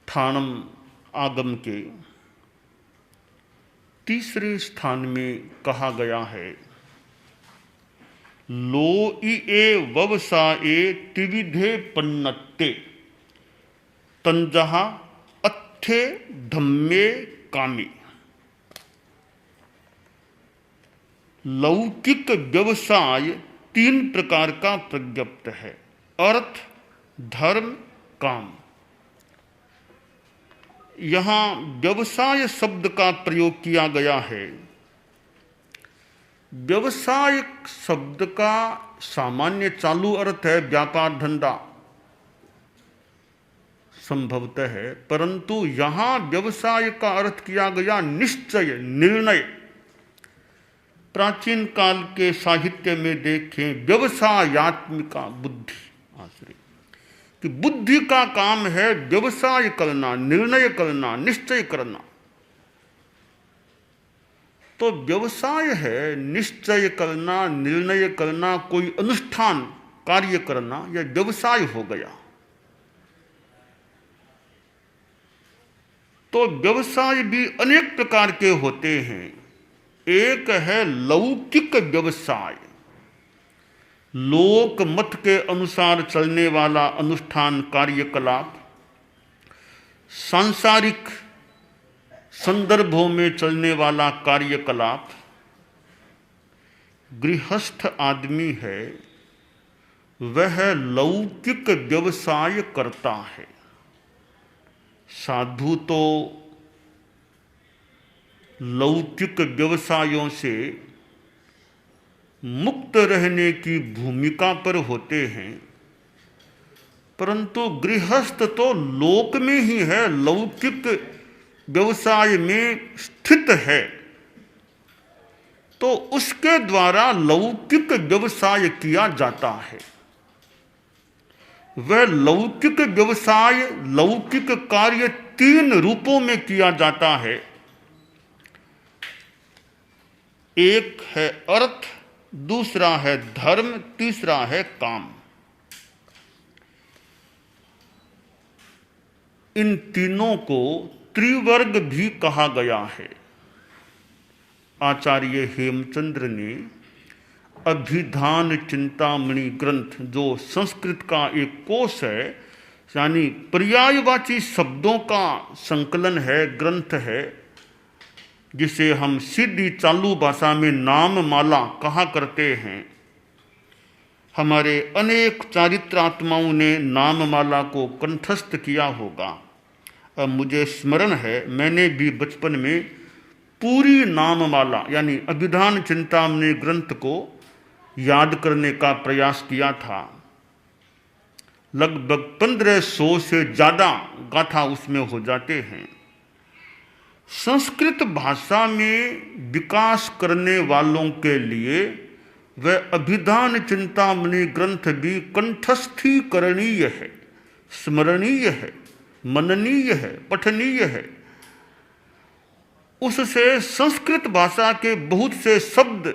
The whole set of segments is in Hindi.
ठाणम आगम के तीसरे स्थान में कहा गया है, लोइए व्यवसाये त्रिविधे पन्नत्ते तंजहा अत्थे धम्मे कामी। लौकिक व्यवसाय 3 प्रकार का प्रज्ञप्त है, अर्थ, धर्म, काम। यहां व्यवसाय शब्द का प्रयोग किया गया है। व्यवसाय शब्द का सामान्य चालू अर्थ है व्यापार धंधा, संभवतः है, परंतु यहां व्यवसाय का अर्थ किया गया निश्चय, निर्णय। प्राचीन काल के साहित्य में देखें, व्यवसायात्मिका बुद्धि आश्रय, कि बुद्धि का काम है व्यवसाय करना, निर्णय करना, निश्चय करना। तो व्यवसाय है निश्चय करना, निर्णय करना, कोई अनुष्ठान कार्य करना, यह व्यवसाय हो गया। तो व्यवसाय भी अनेक प्रकार के होते हैं। एक है लौकिक व्यवसाय, लोक मत के अनुसार चलने वाला अनुष्ठान कार्यकलाप, सांसारिक संदर्भों में चलने वाला कार्यकलाप। गृहस्थ आदमी है वह लौकिक व्यवसाय करता है। साधु तो लौकिक व्यवसायों से मुक्त रहने की भूमिका पर होते हैं, परंतु गृहस्थ तो लोक में ही है, लौकिक व्यवसाय में स्थित है, तो उसके द्वारा लौकिक व्यवसाय किया जाता है। वह लौकिक व्यवसाय, लौकिक कार्य 3 रूपों में किया जाता है। एक है अर्थ, दूसरा है धर्म, तीसरा है काम। इन तीनों को त्रिवर्ग भी कहा गया है। आचार्य हेमचंद्र ने अभिधान चिंतामणि ग्रंथ, जो संस्कृत का एक कोश है, यानी पर्यायवाची शब्दों का संकलन है, ग्रंथ है, जिसे हम सीधी चालू भाषा में नाममाला कहा करते हैं। हमारे अनेक चारित्रात्माओं ने नाममाला को कंठस्थ किया होगा। अब मुझे स्मरण है, मैंने भी बचपन में पूरी नाममाला यानी अभिधान चिंतामणि ग्रंथ को याद करने का प्रयास किया था। लगभग 1500 से ज़्यादा गाथा उसमें हो जाते हैं। संस्कृत भाषा में विकास करने वालों के लिए वह अभिधान चिंतामणि ग्रंथ भी कंठस्थीकरणीय है, स्मरणीय है, मननीय है, पठनीय है। उससे संस्कृत भाषा के बहुत से शब्द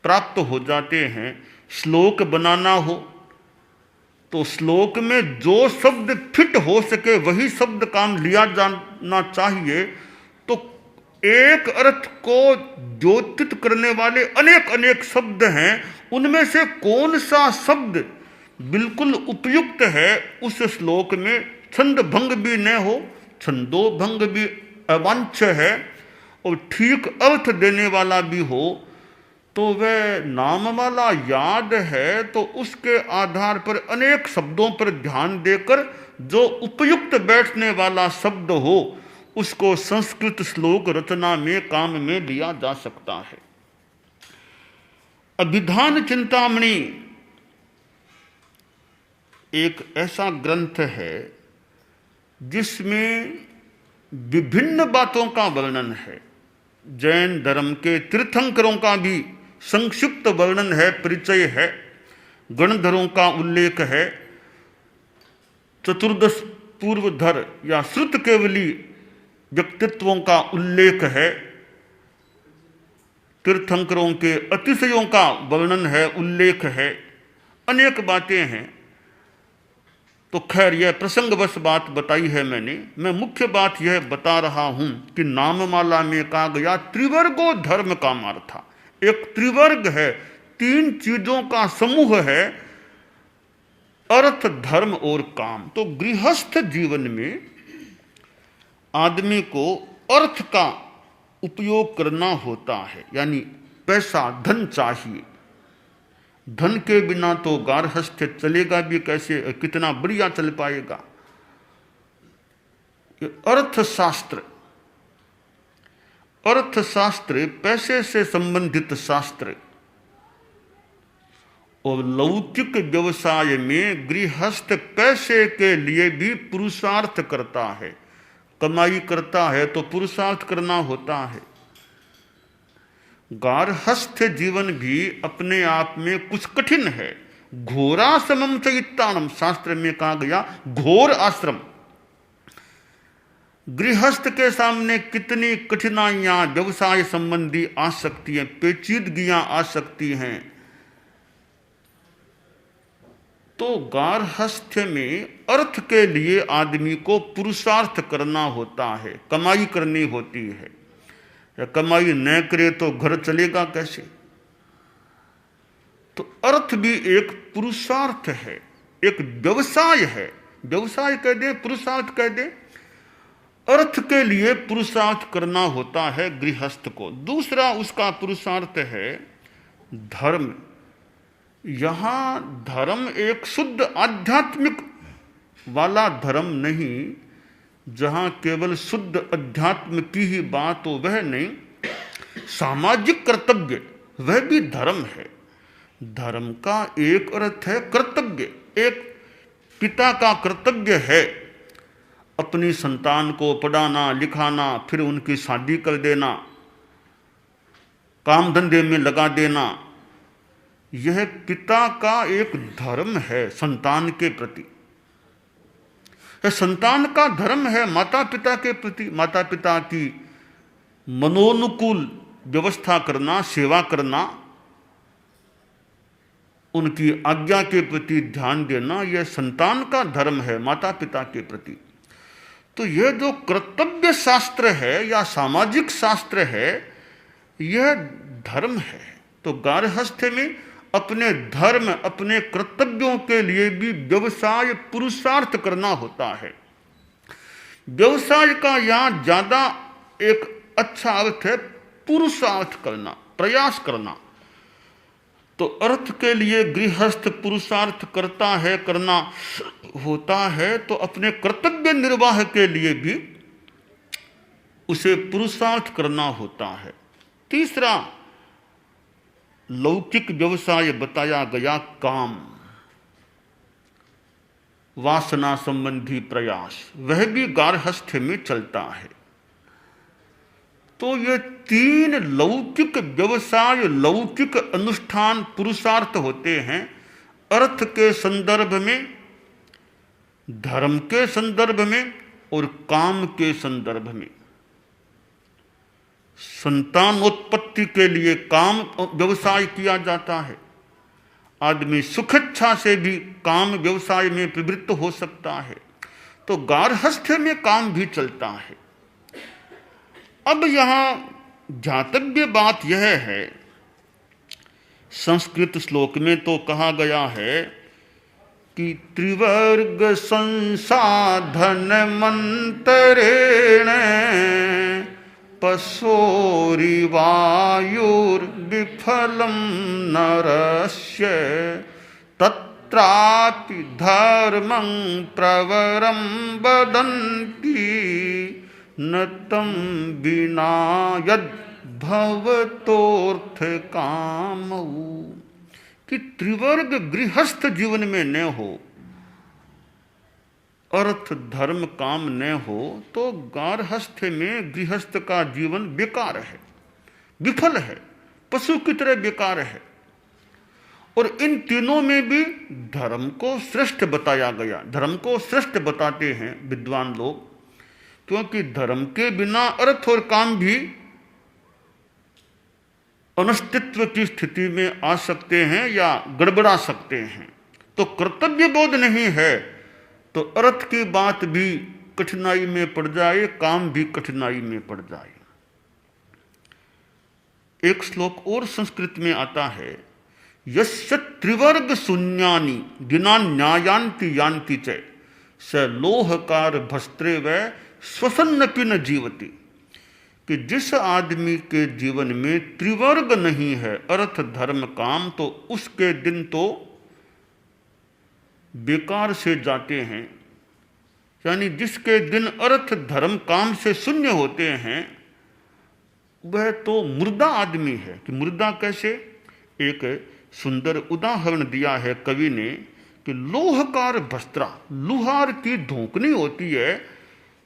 प्राप्त हो जाते हैं। श्लोक बनाना हो तो श्लोक में जो शब्द फिट हो सके वही शब्द काम लिया जाना चाहिए। तो एक अर्थ को द्योतित करने वाले अनेक अनेक शब्द हैं, उनमें से कौन सा शब्द बिल्कुल उपयुक्त है उस श्लोक में, छंद भंग भी न हो, छंदो भंग भी अवांछ्य है, और ठीक अर्थ देने वाला भी हो, तो वह नाममाला याद है तो उसके आधार पर अनेक शब्दों पर ध्यान देकर जो उपयुक्त बैठने वाला शब्द हो उसको संस्कृत श्लोक रचना में काम में लिया जा सकता है। अभिधान चिंतामणि एक ऐसा ग्रंथ है जिसमें विभिन्न बातों का वर्णन है। जैन धर्म के तीर्थंकरों का भी संक्षिप्त वर्णन है, परिचय है, गणधरों का उल्लेख है, चतुर्दश पूर्वधर या श्रुत केवली व्यक्तित्वों का उल्लेख है, तीर्थंकरों के अतिशयों का वर्णन है, उल्लेख है, अनेक बातें हैं। तो खैर यह प्रसंगवश बात बताई है मैंने। मैं मुख्य बात यह बता रहा हूं कि नाममाला में कहा गया त्रिवर्गो धर्म का था। एक त्रिवर्ग है, तीन चीजों का समूह है, अर्थ, धर्म और काम। तो गृहस्थ जीवन में आदमी को अर्थ का उपयोग करना होता है, यानी पैसा, धन चाहिए। धन के बिना तो गारहस्थ्य चलेगा भी कैसे, कितना बढ़िया चल पाएगा। अर्थशास्त्र, अर्थशास्त्र पैसे से संबंधित शास्त्र। और लौकिक व्यवसाय में गृहस्थ पैसे के लिए भी पुरुषार्थ करता है। कमाई करता है तो पुरुषार्थ करना होता है। गारहस्थ जीवन भी अपने आप में कुछ कठिन है। घोराश्रमम चैत्तानम, शास्त्र में कहा गया घोर आश्रम। गृहस्थ के सामने कितनी कठिनाइयां व्यवसाय संबंधी आ सकती हैं, पेचीदगियां आ सकती हैं। तो गारहस्थ्य में अर्थ के लिए आदमी को पुरुषार्थ करना होता है, कमाई करनी होती है। या कमाई न करे तो घर चलेगा कैसे। तो अर्थ भी एक पुरुषार्थ है, एक व्यवसाय है। व्यवसाय कह दे, पुरुषार्थ कह दे। अर्थ के लिए पुरुषार्थ करना होता है गृहस्थ को। दूसरा उसका पुरुषार्थ है धर्म। यहां धर्म एक शुद्ध आध्यात्मिक वाला धर्म नहीं, जहां केवल शुद्ध अध्यात्म की ही बात हो, वह नहीं। सामाजिक कर्तव्य वह भी धर्म है। धर्म का एक अर्थ है कर्तव्य। एक पिता का कर्तव्य है अपनी संतान को पढ़ाना लिखाना, फिर उनकी शादी कर देना, काम धंधे में लगा देना। यह पिता का एक धर्म है संतान के प्रति। संतान का धर्म है माता पिता के प्रति, माता पिता की मनोनुकूल व्यवस्था करना, सेवा करना, उनकी आज्ञा के प्रति ध्यान देना। यह संतान का धर्म है माता पिता के प्रति। तो यह जो कर्तव्य शास्त्र है या सामाजिक शास्त्र है, यह धर्म है। तो गारहस्थ्य में अपने धर्म, अपने कर्तव्यों के लिए भी व्यवसाय, पुरुषार्थ करना होता है। व्यवसाय का यहां ज्यादा एक अच्छा अर्थ है पुरुषार्थ करना, प्रयास करना। तो अर्थ के लिए गृहस्थ पुरुषार्थ करता है, करना होता है, तो अपने कर्तव्य निर्वाह के लिए भी उसे पुरुषार्थ करना होता है। तीसरा लौकिक व्यवसाय बताया गया काम, वासना संबंधी प्रयास, वह भी गारहस्थ्य में चलता है। तो ये तीन लौकिक व्यवसाय, लौकिक अनुष्ठान, पुरुषार्थ होते हैं अर्थ के संदर्भ में, धर्म के संदर्भ में और काम के संदर्भ में। संतानोत्पत्ति के लिए काम व्यवसाय किया जाता है। आदमी सुखेच्छा से भी काम व्यवसाय में प्रवृत्त हो सकता है। तो गारहस्थ्य में काम भी चलता है। अब यहां ध्यातव्य बात यह है, संस्कृत श्लोक में तो कहा गया है कि त्रिवर्ग संसाधन मंत्रेण पशोरिवायुर्विफलं नरस्य तत्रापि धर्मं प्रवरं वदन्ति न तं विना यद्भवतोऽर्थकामौ। कि त्रिवर्ग गृहस्थ जीवन में न हो, अर्थ धर्म काम न हो, तो गारहस्थ्य में गृहस्थ का जीवन बेकार है, विफल है, पशु की तरह बेकार है। और इन तीनों में भी धर्म को श्रेष्ठ बताया गया। धर्म को श्रेष्ठ बताते हैं विद्वान लोग, क्योंकि धर्म के बिना अर्थ और काम भी अनिश्चित्व की स्थिति में आ सकते हैं या गड़बड़ा सकते हैं। तो कर्तव्य बोध नहीं है तो अर्थ की बात भी कठिनाई में पड़ जाए, काम भी कठिनाई में पड़ जाए। एक श्लोक और संस्कृत में आता है, यस्य त्रिवर्ग शून्यानि दिना न्यायान्ति यान्ति च स लोहकार भस्त्रे व स्वसन्नपि न जीवति। कि जिस आदमी के जीवन में त्रिवर्ग नहीं है, अर्थ धर्म काम, तो उसके दिन तो बेकार से जाते हैं। यानी जिसके दिन अर्थ धर्म काम से शून्य होते हैं वह तो मुर्दा आदमी है। कि मुर्दा कैसे? एक सुंदर उदाहरण दिया है कवि ने कि लोहकार भस्त्रा, लोहार की धोकनी होती है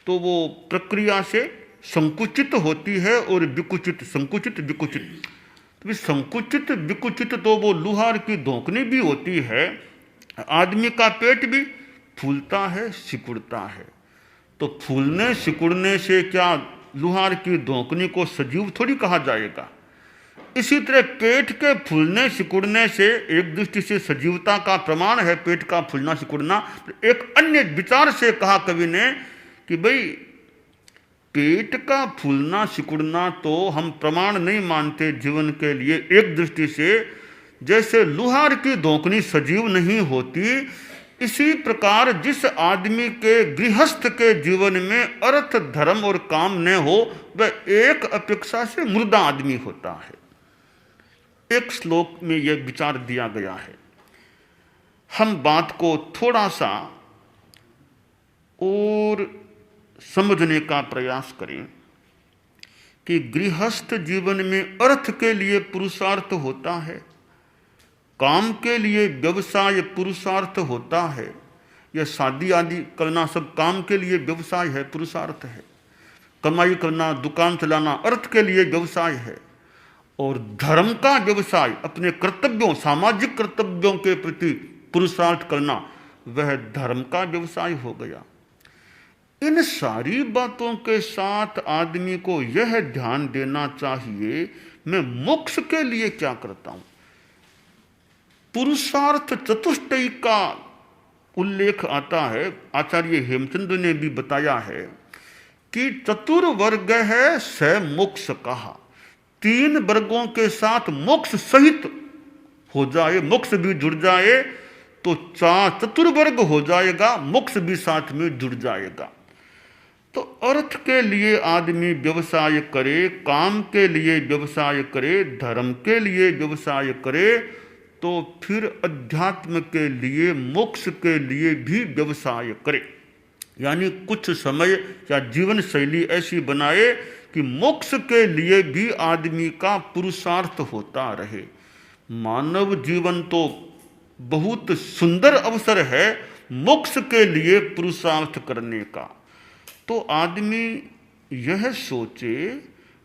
तो वो प्रक्रिया से संकुचित होती है और विकुचित, संकुचित विकुचित। तो संकुचित विकुचित तो वो लोहार की धोकनी भी होती है। आदमी का पेट भी फूलता है, सिकुड़ता है। तो फूलने सिकुड़ने से क्या लोहार की धोकनी को सजीव थोड़ी कहा जाएगा। इसी तरह पेट के फूलने सिकुड़ने से एक दृष्टि से सजीवता का प्रमाण है पेट का फूलना सिकुड़ना। एक अन्य विचार से कहा कवि ने कि भाई पेट का फूलना सिकुड़ना तो हम प्रमाण नहीं मानते जीवन के लिए। एक दृष्टि से जैसे लोहार की धोकनी सजीव नहीं होती, इसी प्रकार जिस आदमी के गृहस्थ के जीवन में अर्थ धर्म और काम न हो वह एक अपेक्षा से मुर्दा आदमी होता है। एक श्लोक में यह विचार दिया गया है। हम बात को थोड़ा सा और समझने का प्रयास करें कि गृहस्थ जीवन में अर्थ के लिए पुरुषार्थ होता है, काम के लिए व्यवसाय पुरुषार्थ होता है, यह शादी आदि करना सब काम के लिए व्यवसाय है, पुरुषार्थ है। कमाई करना, दुकान चलाना अर्थ के लिए व्यवसाय है। और धर्म का व्यवसाय अपने कर्तव्यों, सामाजिक कर्तव्यों के प्रति पुरुषार्थ करना, वह धर्म का व्यवसाय हो गया। इन सारी बातों के साथ आदमी को यह ध्यान देना चाहिए मैं मोक्ष के लिए क्या करता हूं। पुरुषार्थ चतुष्टयी का उल्लेख आता है। आचार्य हेमचंद्र ने भी बताया है कि चतुर्वर्ग है स मोक्ष कहा। 3 वर्गों के साथ मोक्ष सहित हो जाए, मोक्ष भी जुड़ जाए तो चतुर्वर्ग हो जाएगा, मोक्ष भी साथ में जुड़ जाएगा। तो अर्थ के लिए आदमी व्यवसाय करे, काम के लिए व्यवसाय करे, धर्म के लिए व्यवसाय करे, तो फिर अध्यात्म के लिए, मोक्ष के लिए भी व्यवसाय करे। यानी कुछ समय या जीवन शैली ऐसी बनाए कि मोक्ष के लिए भी आदमी का पुरुषार्थ होता रहे। मानव जीवन तो बहुत सुंदर अवसर है मोक्ष के लिए पुरुषार्थ करने का। तो आदमी यह सोचे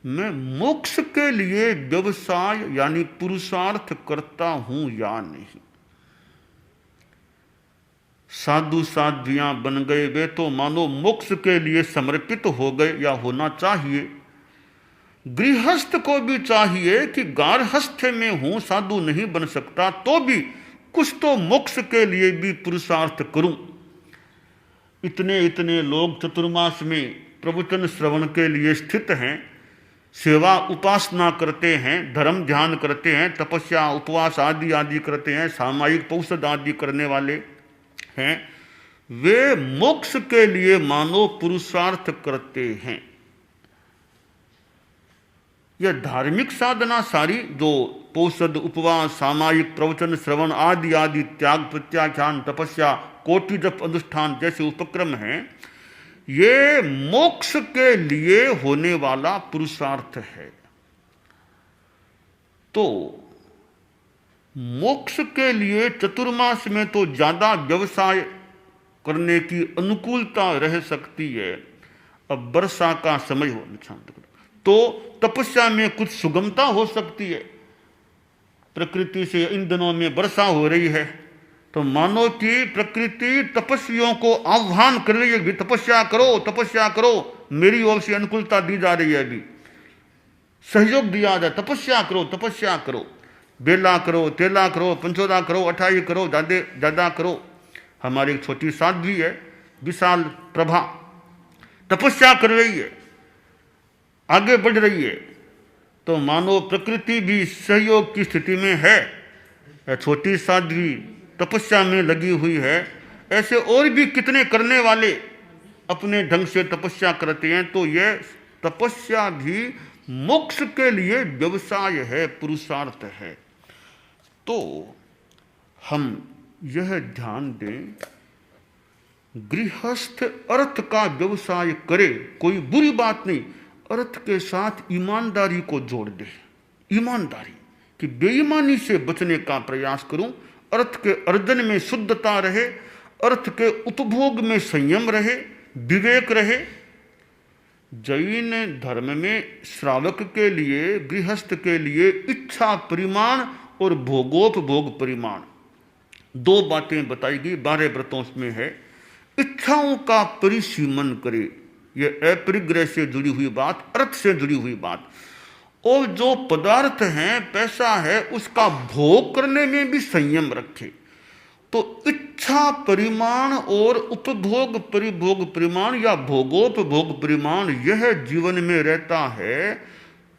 मैं मोक्ष के लिए व्यवसाय यानी पुरुषार्थ करता हूं या नहीं। साधु साध्वियां बन गए वे तो मानो मोक्ष के लिए समर्पित हो गए या होना चाहिए। गृहस्थ को भी चाहिए कि गारहस्थ में हूं, साधु नहीं बन सकता, तो भी कुछ तो मोक्ष के लिए भी पुरुषार्थ करूं। इतने इतने लोग चतुर्मास में प्रवचन श्रवण के लिए स्थित हैं, सेवा उपासना करते हैं, धर्म ध्यान करते हैं, तपस्या उपवास आदि आदि करते हैं, सामायिक पौषध आदि करने वाले हैं। वे मोक्ष के लिए मानो पुरुषार्थ करते हैं। यह धार्मिक साधना सारी जो पौषध उपवास सामायिक प्रवचन श्रवण आदि आदि त्याग प्रत्याख्यान तपस्या कोटि जप अनुष्ठान जैसे उपक्रम हैं, ये मोक्ष के लिए होने वाला पुरुषार्थ है। तो मोक्ष के लिए चतुर्मास में तो ज्यादा व्यवसाय करने की अनुकूलता रह सकती है। अब वर्षा का समय हो तो तपस्या में कुछ सुगमता हो सकती है। प्रकृति से इन दिनों में वर्षा हो रही है तो मानो कि प्रकृति तपस्वियों को आह्वान कर रही है, तपस्या करो तपस्या करो, मेरी ओर से अनुकूलता दी जा रही है, अभी सहयोग दिया जाए, तपस्या करो तपस्या करो, बेला करो, तेला करो, पंचोदा करो, अठाई करो, ज्यादा करो। हमारी एक छोटी साध्वी है विशाल प्रभा, तपस्या कर रही है, आगे बढ़ रही है, तो मानो प्रकृति भी सहयोग की स्थिति में है। छोटी साध्वी तपस्या में लगी हुई है। ऐसे और भी कितने करने वाले अपने ढंग से तपस्या करते हैं। तो यह तपस्या भी मोक्ष के लिए व्यवसाय है, पुरुषार्थ है। तो हम यह ध्यान दें, गृहस्थ अर्थ का व्यवसाय करे, कोई बुरी बात नहीं, अर्थ के साथ ईमानदारी को जोड़ दे। ईमानदारी कि बेईमानी से बचने का प्रयास करूं, अर्थ के अर्जन में शुद्धता रहे, अर्थ के उपभोग में संयम रहे, विवेक रहे। जैन धर्म में श्रावक के लिए, गृहस्थ के लिए इच्छा परिमाण और भोगोपभोग परिमाण दो बातें बताई गई। 12 व्रतों में है। इच्छाओं का परिसीमन करे, यह अपरिग्रह से जुड़ी हुई बात, अर्थ से जुड़ी हुई बात। और जो पदार्थ हैं, पैसा है, उसका भोग करने में भी संयम रखे। तो इच्छा परिमाण और उपभोग परिभोग परिमाण या भोगोपभोग परिमाण यह जीवन में रहता है,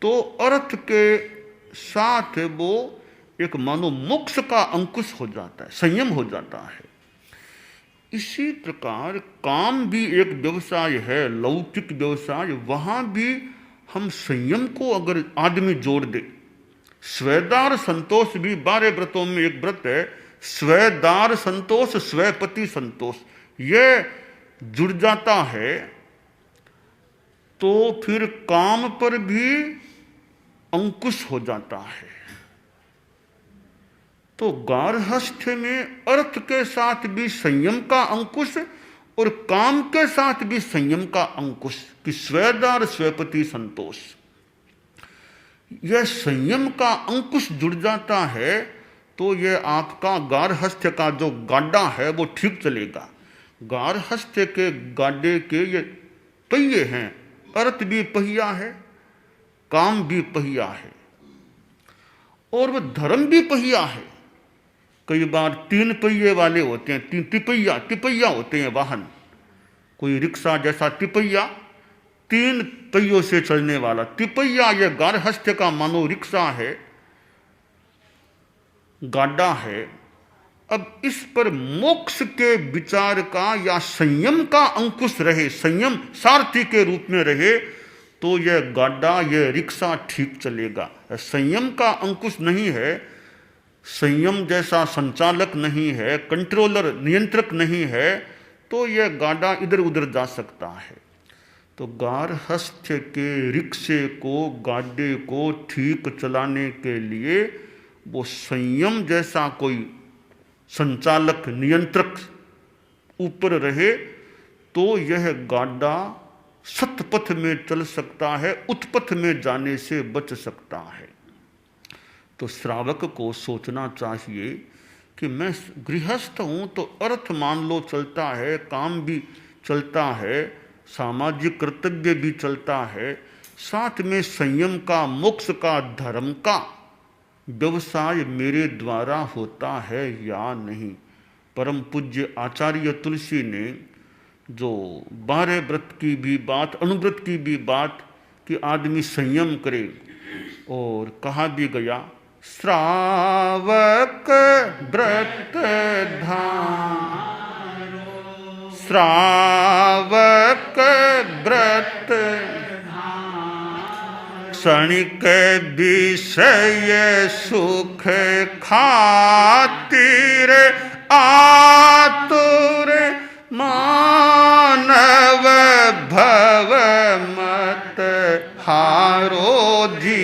तो अर्थ के साथ वो एक मानो मोक्ष का अंकुश हो जाता है, संयम हो जाता है। इसी प्रकार काम भी एक व्यवसाय है, लौकिक व्यवसाय। वहां भी हम संयम को अगर आदमी जोड़ दे, स्वेदार संतोष भी 12 व्रतों में एक व्रत है, स्वेदार संतोष, स्वपति संतोष, यह जुड़ जाता है तो फिर काम पर भी अंकुश हो जाता है। तो गार्हस्थ्य में अर्थ के साथ भी संयम का अंकुश और काम के साथ भी संयम का अंकुश, कि स्वेदार स्वपति संतोष। यह संयम का अंकुश जुड़ जाता है तो यह आपका गार्हस्थ्य का जो गाड्डा है वो ठीक चलेगा। गार्हस्थ्य के गाड्डे के ये पहिए हैं, अर्थ भी पहिया है, काम भी पहिया है, और वह धर्म भी पहिया है। कई बार 3 पहिए वाले होते हैं, तिपैया होते हैं वाहन, कोई रिक्शा जैसा तिपैया, 3 पहियों से चलने वाला तिपैया, यह गार्हस्थ्य का मानो रिक्शा है, गाड्डा है। अब इस पर मोक्ष के विचार का या संयम का अंकुश रहे, संयम सारथी के रूप में रहे, तो यह गाड्डा, यह रिक्शा ठीक चलेगा। संयम का अंकुश नहीं है, संयम जैसा संचालक नहीं है, कंट्रोलर नियंत्रक नहीं है, तो यह गाड़ा इधर उधर जा सकता है। तो गार्हस्थ्य के रिक्शे को, गाड्डे को ठीक चलाने के लिए वो संयम जैसा कोई संचालक नियंत्रक ऊपर रहे, तो यह गाड़ा सतपथ में चल सकता है, उत्पथ में जाने से बच सकता है। तो श्रावक को सोचना चाहिए कि मैं गृहस्थ हूँ तो अर्थ मान लो चलता है, काम भी चलता है, सामाजिक कर्तव्य भी चलता है, साथ में संयम का, मोक्ष का, धर्म का व्यवसाय मेरे द्वारा होता है या नहीं। परम पूज्य आचार्य तुलसी ने जो 12 व्रत की भी बात, अनुव्रत की भी बात कि आदमी संयम करे, और कहा भी गया श्रावक व्रत धारो, श्रावक व्रत क्षणिक विषय सुख खातिर आतुर मानव भव मत हारो जी।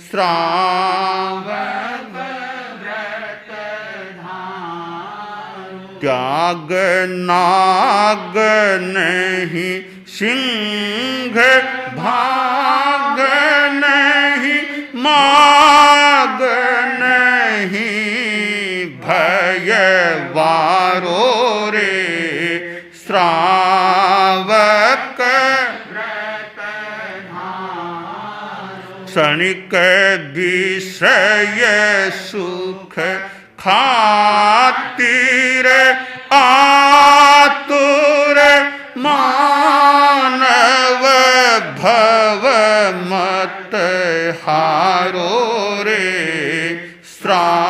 श्रावक व्रत धारो, त्याग नाग नहीं सिंह भाग नहीं, माग नहीं भय वारो रे। श्रावक व्रत धारो, क्षणिक विषय सुख खातिर आतुर मानव भव मत हारो रे, श्रावण